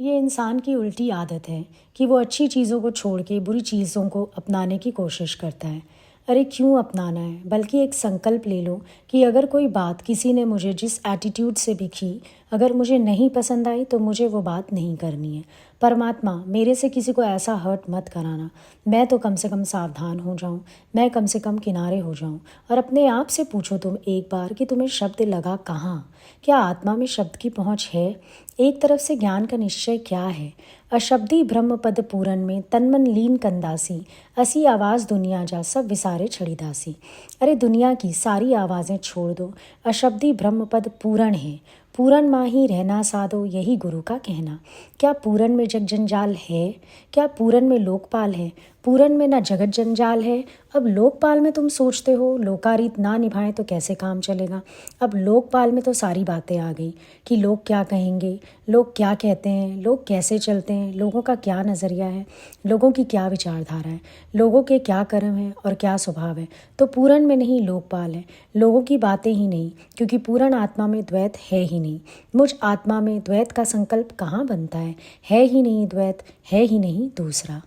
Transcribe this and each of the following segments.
ये इंसान की उल्टी आदत है कि वो अच्छी चीज़ों को छोड़ के बुरी चीज़ों को अपनाने की कोशिश करता है। अरे क्यों अपनाना है, बल्कि एक संकल्प ले लो कि अगर कोई बात किसी ने मुझे जिस एटीट्यूड से भी की, अगर मुझे नहीं पसंद आई तो मुझे वो बात नहीं करनी है। परमात्मा, मेरे से किसी को ऐसा हर्ट मत कराना। मैं तो कम से कम सावधान हो जाऊं, मैं कम से कम किनारे हो जाऊं। और अपने आप से पूछो तुम एक बार कि तुम्हें शब्द लगा कहाँ। क्या आत्मा में शब्द की पहुँच है? एक तरफ से ज्ञान का निश्चय क्या है? अशब्दी ब्रह्म पद पूरन में तनमन लीन कंदासी, असी आवाज़ दुनिया जा सब विसारे छड़ीदासी। अरे दुनिया की सारी आवाज़ें छोड़ दो, अशब्दी ब्रह्म पद पूरण है। पूरन माँ ही रहना साधो, यही गुरु का कहना। क्या पूरन में जग जंजाल है? क्या पूरन में लोकपाल है? पूरन में ना जगत जंजाल है। अब लोकपाल में तुम सोचते हो लोकारीत ना निभाएं तो कैसे काम चलेगा। अब लोकपाल में तो सारी बातें आ गई कि लोग क्या कहेंगे, लोग क्या कहते हैं, लोग कैसे चलते हैं, लोगों का क्या नज़रिया है, लोगों की क्या विचारधारा है, लोगों के क्या कर्म है और क्या स्वभाव है। तो पूरन में नहीं लोकपाल है, लोगों की बातें ही नहीं, क्योंकि पूर्ण आत्मा में द्वैत है ही नहीं। मुझ आत्मा में द्वैत का संकल्प कहाँ बनता है ही नहीं द्वैत, है ही नहीं दूसरा।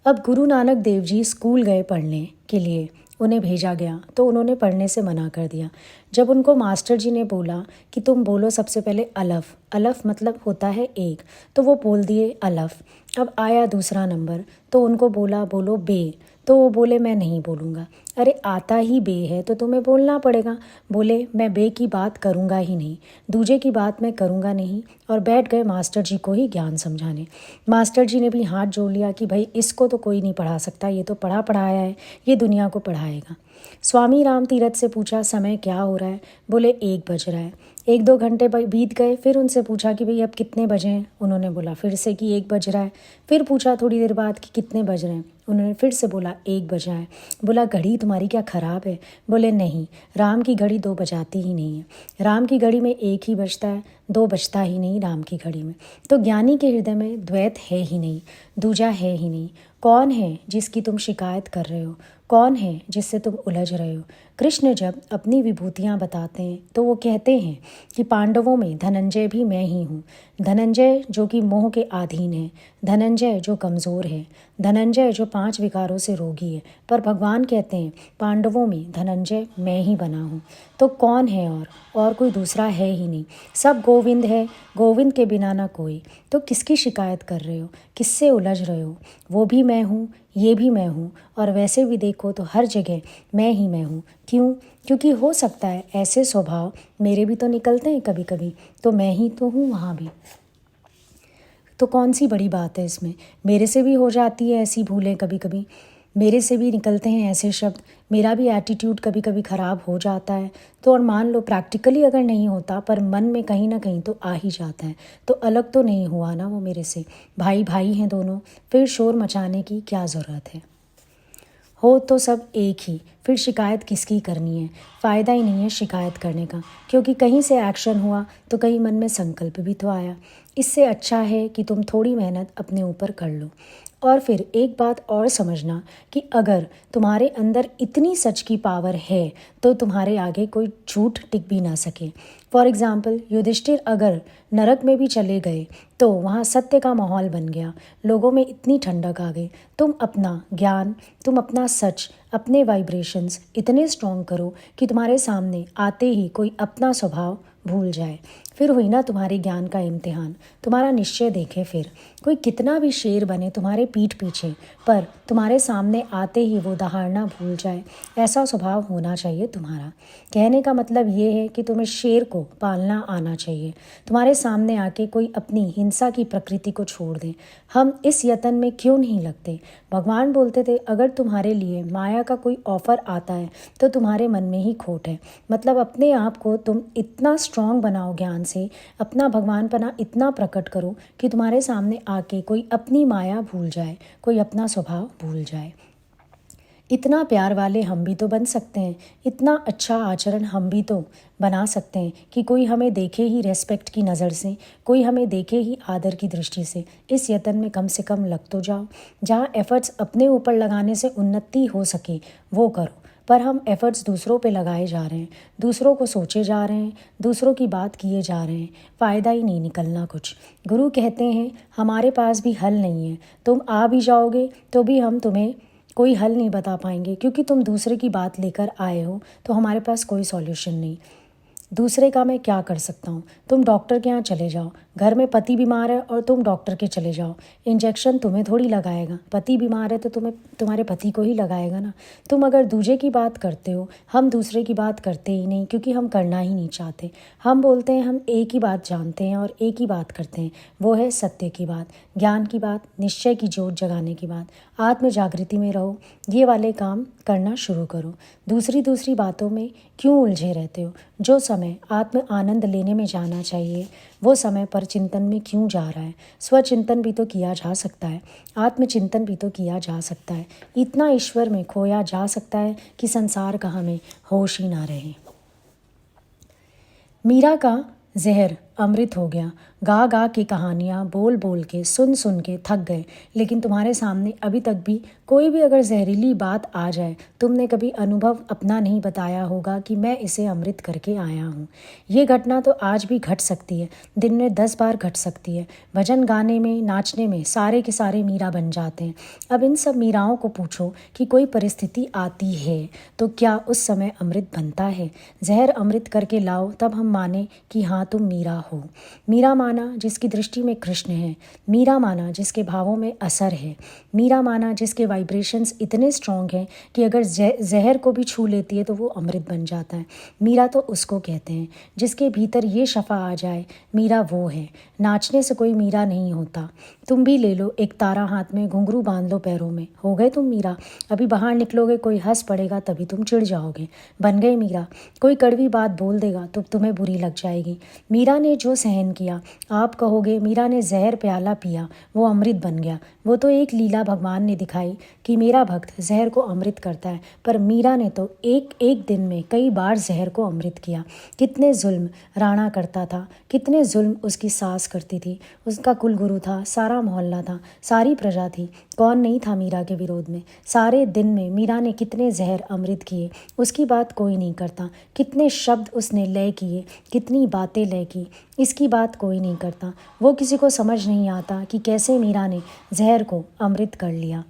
अब गुरु नानक देव जी स्कूल गए पढ़ने के लिए, उन्हें भेजा गया तो उन्होंने पढ़ने से मना कर दिया। जब उनको मास्टर जी ने बोला कि तुम बोलो सबसे पहले अलफ, अलफ मतलब होता है एक, तो वो बोल दिए अलफ। अब आया दूसरा नंबर तो उनको बोला बोलो बे, तो वो बोले मैं नहीं बोलूँगा। अरे आता ही बे है तो तुम्हें बोलना पड़ेगा। बोले मैं बे की बात करूँगा ही नहीं, दूजे की बात मैं करूँगा नहीं, और बैठ गए मास्टर जी को ही ज्ञान समझाने। मास्टर जी ने भी हाथ जोड़ लिया कि भाई इसको तो कोई नहीं पढ़ा सकता, ये तो पढ़ा पढ़ाया है, ये दुनिया को पढ़ाएगा। स्वामी राम तीरथ से पूछा समय क्या हो रहा है? बोले 1 बज रहा है। 1-2 घंटे बीत गए, फिर उनसे पूछा कि भाई अब कितने बजे हैं? उन्होंने बोला फिर से कि 1 बज रहा है। फिर पूछा थोड़ी देर बाद कि कितने बज रहे हैं? उन्होंने फिर से बोला 1 बजा है। बोला घड़ी तुम्हारी क्या ख़राब है? बोले नहीं, राम की घड़ी 2 बजाती ही नहीं है, राम की घड़ी में 1 ही बजता है, 2 बजता ही नहीं राम की घड़ी में। तो ज्ञानी के हृदय में द्वैत है ही नहीं, दूजा है ही नहीं। कौन है जिसकी तुम शिकायत कर रहे हो? कौन है जिससे तुम उलझ रहे हो? कृष्ण जब अपनी विभूतियाँ बताते हैं तो वो कहते हैं कि पांडवों में धनंजय भी मैं ही हूँ। धनंजय जो कि मोह के अधीन है, धनंजय जो कमज़ोर है, धनंजय जो 5 विकारों से रोगी है। पर भगवान कहते हैं पांडवों में धनंजय मैं ही बना हूँ। तो कौन है? और कोई दूसरा है ही नहीं। सब गोविंद है, गोविंद के बिना ना कोई। तो किसकी शिकायत कर रहे हो? किससे उलझ रहे हो? वो भी मैं हूँ, ये भी मैं हूँ, और वैसे भी देखो तो हर जगह मैं ही मैं हूँ। क्यों? क्योंकि हो सकता है ऐसे स्वभाव मेरे भी तो निकलते हैं कभी कभी, तो मैं ही तो हूँ वहाँ भी। तो कौन सी बड़ी बात है इसमें? मेरे से भी हो जाती है ऐसी भूलें कभी कभी, मेरे से भी निकलते हैं ऐसे शब्द, मेरा भी एटीट्यूड कभी कभी ख़राब हो जाता है। तो और मान लो प्रैक्टिकली अगर नहीं होता पर मन में कहीं ना कहीं तो आ ही जाता है, तो अलग तो नहीं हुआ ना वो मेरे से। भाई भाई हैं दोनों, फिर शोर मचाने की क्या ज़रूरत है? हो तो सब एक ही, फिर शिकायत किसकी करनी है? फ़ायदा ही नहीं है शिकायत करने का, क्योंकि कहीं से एक्शन हुआ तो कहीं मन में संकल्प भी तो आया। इससे अच्छा है कि तुम थोड़ी मेहनत अपने ऊपर कर लो। और फिर एक बात और समझना कि अगर तुम्हारे अंदर इतनी सच की पावर है तो तुम्हारे आगे कोई झूठ टिक भी ना सके। फॉर एग्ज़ाम्पल युधिष्ठिर अगर नरक में भी चले गए तो वहाँ सत्य का माहौल बन गया, लोगों में इतनी ठंडक आ गई। तुम अपना ज्ञान, तुम अपना सच, अपने वाइब्रेशंस इतने स्ट्रॉन्ग करो कि तुम्हारे सामने आते ही कोई अपना स्वभाव भूल जाए। फिर हुई ना तुम्हारे ज्ञान का इम्तिहान। तुम्हारा निश्चय देखे, फिर कोई कितना भी शेर बने तुम्हारे पीठ पीछे, पर तुम्हारे सामने आते ही वो दहाड़ना भूल जाए, ऐसा स्वभाव होना चाहिए तुम्हारा। कहने का मतलब ये है कि तुम्हें शेर को पालना आना चाहिए। तुम्हारे सामने आके कोई अपनी हिंसा की प्रकृति को छोड़ दे। हम इस यतन में क्यों नहीं लगते? भगवान बोलते थे अगर तुम्हारे लिए माया का कोई ऑफ़र आता है तो तुम्हारे मन में ही खोट है। मतलब अपने आप को तुम इतना स्ट्रांग बनाओ ज्ञान से, अपना भगवानपना इतना प्रकट करो कि तुम्हारे सामने आके कोई अपनी माया भूल जाए, कोई अपना स्वभाव भूल जाए। इतना प्यार वाले हम भी तो बन सकते हैं, इतना अच्छा आचरण हम भी तो बना सकते हैं कि कोई हमें देखे ही रेस्पेक्ट की नज़र से, कोई हमें देखे ही आदर की दृष्टि से। इस यतन में कम से कम लग तो जाओ। जहाँ एफर्ट्स अपने ऊपर लगाने से उन्नति हो सके वो करो, पर हम एफ़र्ट्स दूसरों पे लगाए जा रहे हैं, दूसरों को सोचे जा रहे हैं, दूसरों की बात किए जा रहे हैं, फ़ायदा ही नहीं निकलना कुछ। गुरु कहते हैं हमारे पास भी हल नहीं है, तुम आ भी जाओगे तो भी हम तुम्हें कोई हल नहीं बता पाएंगे, क्योंकि तुम दूसरे की बात लेकर आए हो तो हमारे पास कोई सॉल्यूशन नहीं। दूसरे का मैं क्या कर सकता हूँ। तुम डॉक्टर के यहाँ चले जाओ, घर में पति बीमार है और तुम डॉक्टर के चले जाओ, इंजेक्शन तुम्हें थोड़ी लगाएगा। पति बीमार है तो तुम्हें तुम्हारे पति को ही लगाएगा ना। तुम अगर दूजे की बात करते हो, हम दूसरे की बात करते ही नहीं, क्योंकि हम करना ही नहीं चाहते। हम बोलते हैं हम एक ही बात जानते हैं और एक ही बात करते हैं, वो है सत्य की बात, ज्ञान की बात, निश्चय की जोत जगाने की बात। आत्म जागृति में रहो, ये वाले काम करना शुरू करो। दूसरी बातों में क्यों उलझे रहते हो। जो समय आत्म आनंद लेने में जाना चाहिए वो समय पर चिंतन में क्यों जा रहा है। स्वचिंतन भी तो किया जा सकता है, आत्मचिंतन भी तो किया जा सकता है। इतना ईश्वर में खोया जा सकता है कि संसार का हमें होश ही ना रहे। मीरा का जहर अमृत हो गया। गा गा के कहानियाँ, बोल बोल के, सुन सुन के थक गए, लेकिन तुम्हारे सामने अभी तक भी कोई भी अगर जहरीली बात आ जाए, तुमने कभी अनुभव अपना नहीं बताया होगा कि मैं इसे अमृत करके आया हूँ। ये घटना तो आज भी घट सकती है, दिन में 10 बार घट सकती है। भजन गाने में, नाचने में सारे के सारे मीरा बन जाते हैं। अब इन सब मीराओं को पूछो कि कोई परिस्थिति आती है तो क्या उस समय अमृत बनता है। जहर अमृत करके लाओ, तब हम माने कि हाँ तुम मीरा हो। मीरा माना जिसकी दृष्टि में कृष्ण है, मीरा माना जिसके भावों में असर है, मीरा माना जिसके वाइब्रेशंस इतने स्ट्रॉन्ग हैं कि अगर जहर को भी छू लेती है तो वो अमृत बन जाता है। मीरा तो उसको कहते हैं जिसके भीतर ये शफा आ जाए, मीरा वो है। नाचने से कोई मीरा नहीं होता। तुम भी ले लो एक तारा हाथ में, घुंघरू बांध लो पैरों में, हो गए तुम मीरा। अभी बाहर निकलोगे, कोई हंस पड़ेगा तभी तुम चिढ़ जाओगे, बन गए मीरा। कोई कड़वी बात बोल देगा तो तुम्हें बुरी लग जाएगी। मीरा ने जो सहन किया, आप कहोगे मीरा ने जहर प्याला पिया, वो अमृत बन गया। वो तो एक लीला भगवान ने दिखाई कि मेरा भक्त जहर को अमृत करता है, पर मीरा ने तो एक एक दिन में कई बार जहर को अमृत किया। कितने जुल्म राणा करता था, कितने जुल्म उसकी सास करती थी। उसका कुलगुरु था, सारा मोहल्ला था, सारी प्रजा थी, कौन नहीं था मीरा के विरोध में। सारे दिन में मीरा ने कितने जहर अमृत किए, उसकी बात कोई नहीं करता। कितने शब्द उसने लय किए, कितनी बातें लय की, इसकी बात कोई नहीं करता। वो किसी को समझ नहीं आता कि कैसे मीरा ने जहर को अमृत कर लिया।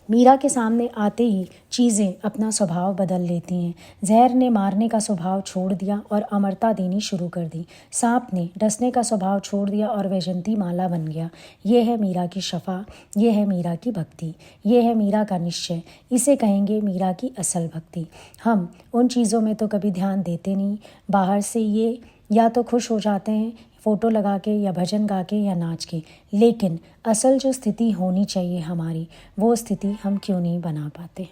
मीरा के सामने आते ही चीज़ें अपना स्वभाव बदल लेती हैं। जहर ने मारने का स्वभाव छोड़ दिया और अमरता देनी शुरू कर दी। सांप ने डसने का स्वभाव छोड़ दिया और वैजंती माला बन गया। ये है मीरा की शफा, ये है मीरा की भक्ति, ये है मीरा का निश्चय। इसे कहेंगे मीरा की असल भक्ति। हम उन चीज़ों में तो कभी ध्यान देते नहीं। बाहर से ये या तो खुश हो जाते हैं फ़ोटो लगा के या भजन गा के या नाच के, लेकिन असल जो स्थिति होनी चाहिए हमारी, वो स्थिति हम क्यों नहीं बना पाते।